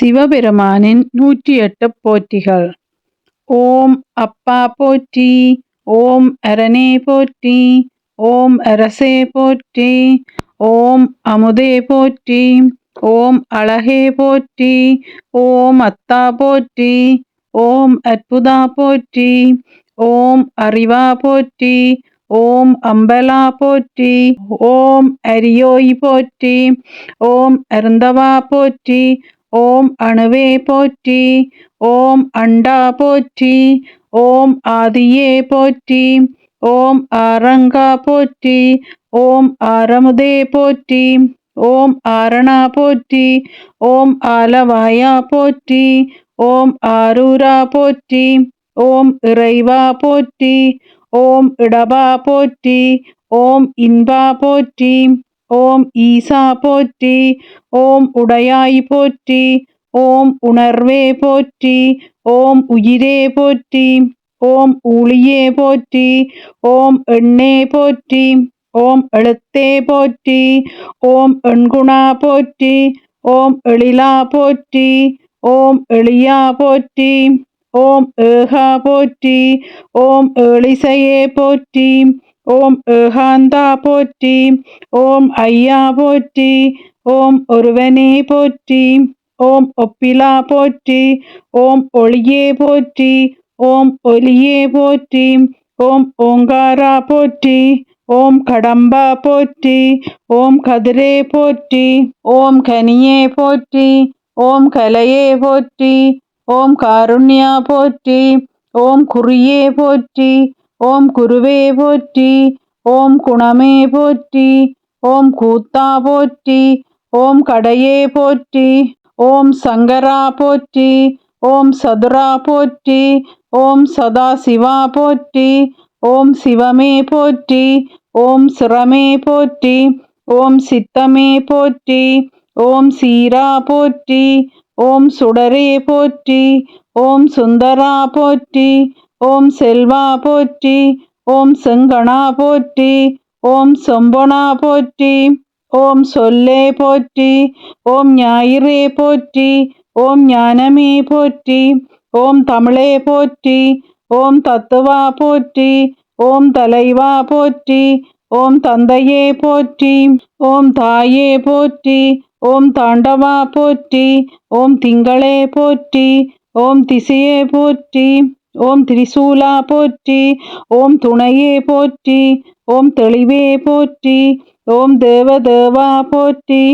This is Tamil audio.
சிவபெருமானின் 108 போற்றிகள். ஓம் அப்பா போற்றி, ஓம் அரணே போற்றி, ஓம் அரசே போற்றி, ஓம் அமுதே போற்றி, ஓம் அழகே போற்றி, ஓம் அத்தா போற்றி, ஓம் அற்புதா போற்றி, ஓம் அறிவா போற்றி, ஓம் அம்பலா போற்றி, ஓம் அரியோய் போற்றி, ஓம் அருந்தவா போற்றி, ஓம் அணுவே போற்றி, ஓம் அண்டா போற்றி, ஓம் ஆதியே போற்றி, ஓம் ஆரங்கா போற்றி, ஓம் ஆரமுதே போற்றி, ஓம் ஆரணா போற்றி, ஓம் ஆலவாயா போற்றி, ஓம் ஆரூரா போற்றி, ஓம் இறைவா போற்றி, ஓம் இடபா போற்றி, ஓம் இன்பா போற்றி, ஓம் ஈசா போற்றி, ஓம் உடையாய் போற்றி, ஓம் உணர்வே போற்றி, ஓம் உயிரே போற்றி, ஓம் ஊழியே போற்றி, ஓம் எண்ணே போற்றி, ஓம் எழுத்தே போற்றி, ஓம் எண்குணா போற்றி, ஓம் எழிலா போற்றி, ஓம் எளியா போற்றி, ஓம் ஏகா போற்றி, ஓம் ஏழிசையே போற்றி, ஓம் ஏகாந்தா போற்றி, ஓம் ஐயா போற்றி, ஓம் ஒருவனே போற்றி, ஓம் ஒப்பிலா போற்றி, ஓம் ஒளியே போற்றி, ஓம் ஒலியே போற்றி, ஓம் ஓங்காரா போற்றி, ஓம் கடம்பா போற்றி, ஓம் கதிரே போற்றி, ஓம் கனியே போற்றி, ஓம் கலையே போற்றி, ஓம் காருண்யா போற்றி, ஓம் குறியே போற்றி, ஓம் குருவே போற்றி, ஓம் குணமே போற்றி, ஓம் கூத்தா போற்றி, ஓம் கடையே போற்றி, ஓம் சங்கரா போற்றி, ஓம் சதுரா போற்றி, ஓம் சதாசிவா போற்றி, ஓம் சிவமே போற்றி, ஓம் சிரமே போற்றி, ஓம் சித்தமே போற்றி, ஓம் சீரா போற்றி, ஓம் சுடரே போற்றி, ஓம் சுந்தரா போற்றி, ஓம் செல்வா போற்றி, ஓம் செங்கணா போற்றி, ஓம் சொம்பொனா போற்றி, ஓம் சொல்லே போற்றி, ஓம் ஞாயிறே போற்றி, ஓம் ஞானமே போற்றி, ஓம் தமிழே போற்றி, ஓம் தத்துவா போற்றி, ஓம் தலைவா போற்றி, ஓம் தந்தையே போற்றி, ஓம் தாயே போற்றி, ஓம் தாண்டவா போற்றி, ஓம் திங்களே போற்றி, ஓம் திசையே போற்றி, ஓம் திரிசூலா போற்றி, ஓம் துணையே போற்றி, ஓம் தெளிவே போற்றி, ஓம் தேவதேவா போற்றி,